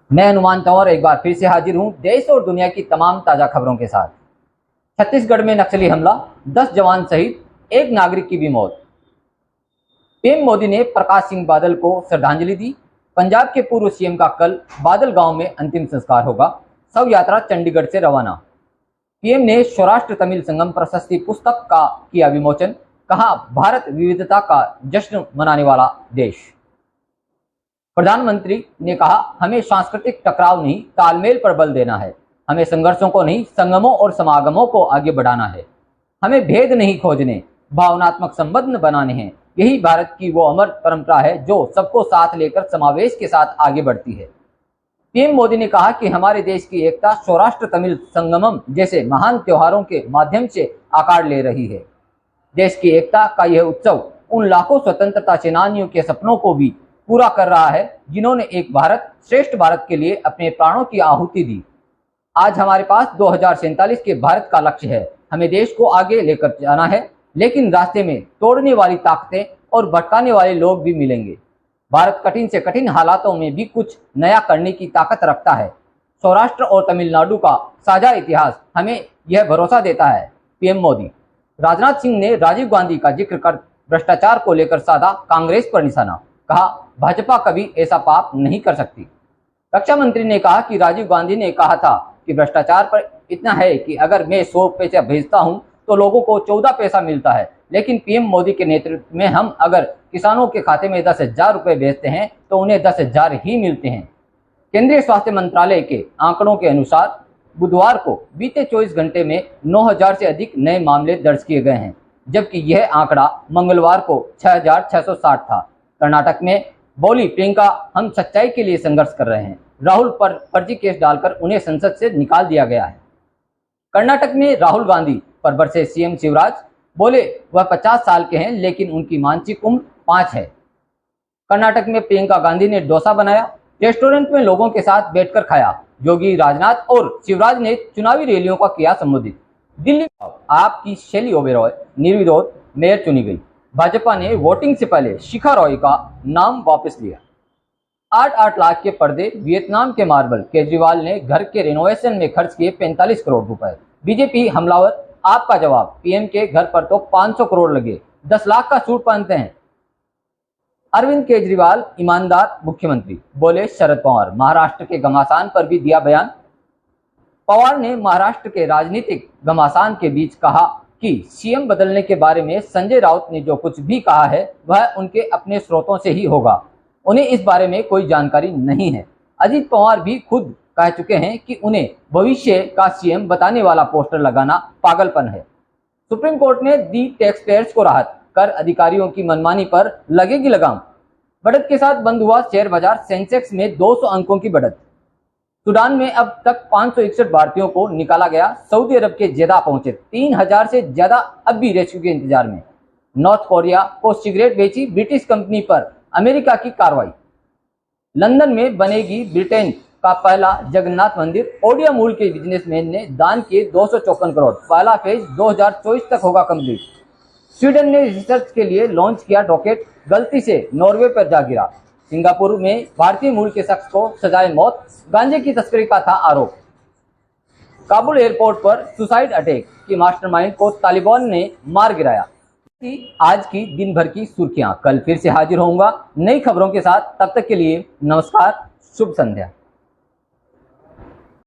मैं हनुमान तंवर एक बार फिर से हाजिर हूं देश और दुनिया की तमाम ताजा खबरों के साथ। छत्तीसगढ़ में नक्सली हमला, 10 जवान शहीद, एक नागरिक की भी मौत। पीएम मोदी ने प्रकाश सिंह बादल को श्रद्धांजलि दी। पंजाब के पूर्व सीएम का कल बादल गांव में अंतिम संस्कार होगा। शव यात्रा चंडीगढ़ से रवाना। पीएम ने सौराष्ट्र तमिल संगम प्रशस्ति पुस्तक का किया विमोचन। कहा, भारत विविधता का जश्न मनाने वाला देश। प्रधानमंत्री ने कहा, हमें सांस्कृतिक टकराव नहीं, तालमेल पर बल देना है। हमें संघर्षों को नहीं, संगमों और समागमों को आगे बढ़ाना है। हमें भेद नहीं खोजने, भावनात्मक संबंध बनाने हैं। यही भारत की वो अमर परंपरा है जो सबको साथ लेकर समावेश के साथ आगे बढ़ती है। पीएम मोदी ने कहा कि हमारे देश की एकता सौराष्ट्र तमिल संगमम जैसे महान त्योहारों के माध्यम से आकार ले रही है। देश की एकता का यह उत्सव उन लाखों स्वतंत्रता सेनानियों के सपनों को भी पूरा कर रहा है जिन्होंने एक भारत श्रेष्ठ भारत के लिए अपने प्राणों की आहुति दी। आज हमारे पास 2047 के भारत का लक्ष्य है। हमें देश को आगे लेकर जाना है, लेकिन रास्ते में तोड़ने वाली ताकतें और भटकाने वाले लोग भी मिलेंगे। भारत कठिन से कठिन हालातों में भी कुछ नया करने की ताकत रखता है। सौराष्ट्र और तमिलनाडु का साझा इतिहास हमें यह भरोसा देता है। पीएम मोदी। राजनाथ सिंह ने राजीव गांधी का जिक्र कर भ्रष्टाचार को लेकर साधा कांग्रेस पर निशाना। कहा, भाजपा कभी ऐसा पाप नहीं कर सकती। रक्षा मंत्री ने कहा कि राजीव गांधी ने कहा था कि भ्रष्टाचार पर इतना है कि अगर मैं 100 पैसा भेजता हूं तो लोगों को 14 पैसा मिलता है, लेकिन पीएम मोदी के नेतृत्व में हम अगर किसानों के खाते में 10,000 रुपए भेजते हैं तो उन्हें 10,000 ही मिलते हैं। केंद्रीय स्वास्थ्य मंत्रालय के आंकड़ों के अनुसार बुधवार को बीते 24 घंटे में 9,000 से अधिक नए मामले दर्ज किए गए हैं, जबकि यह आंकड़ा मंगलवार को 6,660 था। कर्नाटक में बोली प्रियंका, हम सच्चाई के लिए संघर्ष कर रहे हैं। राहुल पर फर्जी केस डालकर उन्हें संसद से निकाल दिया गया है। कर्नाटक में राहुल गांधी पर बरसे सीएम शिवराज। बोले वह 50 साल के हैं, लेकिन उनकी मानसिक उम्र 5 है। कर्नाटक में प्रियंका गांधी ने डोसा बनाया, रेस्टोरेंट में लोगों के साथ बैठकर खाया। योगी राजनाथ और शिवराज ने चुनावी रैलियों का किया संबोधित। दिल्ली आपकी शैली ओबेरॉय निर्विरोध मेयर चुनी गई। भाजपा ने वोटिंग से पहले शिखा रॉय का नाम वापस लिया। 8-8 लाख के पर्दे, वियतनाम के मार्बल। केजरीवाल ने घर के रेनोवेशन में खर्च किए 45 करोड़ रुपए। बीजेपी हमलावर, आपका जवाब। पीएम के घर पर तो 500 करोड़ लगे, 10 लाख का सूट पहनते हैं। अरविंद केजरीवाल ईमानदार मुख्यमंत्री, बोले शरद पवार। महाराष्ट्र के घमासान पर भी दिया बयान। पवार ने महाराष्ट्र के राजनीतिक घमासान के बीच कहा कि सीएम बदलने के बारे में संजय राउत ने जो कुछ भी कहा है वह उनके अपने स्रोतों से ही होगा। उन्हें इस बारे में कोई जानकारी नहीं है। अजीत पवार भी खुद कह चुके हैं कि उन्हें भविष्य का सीएम बताने वाला पोस्टर लगाना पागलपन है। सुप्रीम कोर्ट ने दी टैक्स पेयर्स को राहत। कर अधिकारियों की मनमानी पर लगेगी लगाम। बढ़त के साथ बंद हुआ शेयर बाजार। सेंसेक्स में 200 अंकों की बढ़त। सूडान में अब तक 561 भारतीयों को निकाला गया। सऊदी अरब के जेदा पहुंचे 3,000 से ज्यादा अब भी रेस्क्यू के इंतजार में। नॉर्थ कोरिया को सिगरेट बेची ब्रिटिश कंपनी पर अमेरिका की कार्रवाई। लंदन में बनेगी ब्रिटेन का पहला जगन्नाथ मंदिर। ओडिया मूल के बिजनेसमैन ने दान किए 254 करोड़। पहला फेज 2024 तक होगा कंप्लीट। स्वीडन ने रिसर्च के लिए लॉन्च किया रॉकेट, गलती से नॉर्वे पर जा गिरा। सिंगापुर में भारतीय मूल के शख्स को सजाए मौत। गांजे की तस्करी का था आरोप। काबुल एयरपोर्ट पर सुसाइड अटैक की मास्टरमाइंड को तालिबान ने मार गिराया। आज की दिन भर की सुर्खियां। कल फिर से हाजिर होऊंगा नई खबरों के साथ। तब तक के लिए नमस्कार, शुभ संध्या।